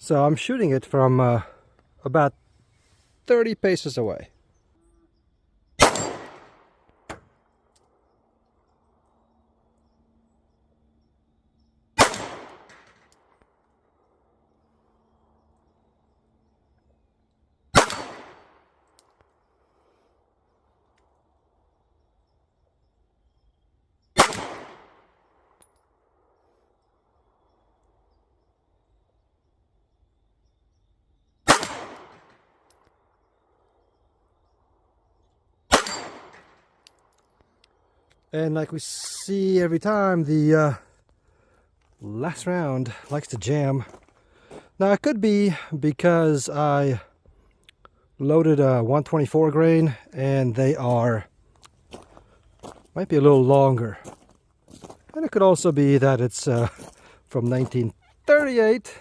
So I'm shooting it from about 30 paces away. And like we see every time, the last round likes to jam. Now it could be because I loaded a 124 grain and they might be a little longer. And it could also be that it's from 1938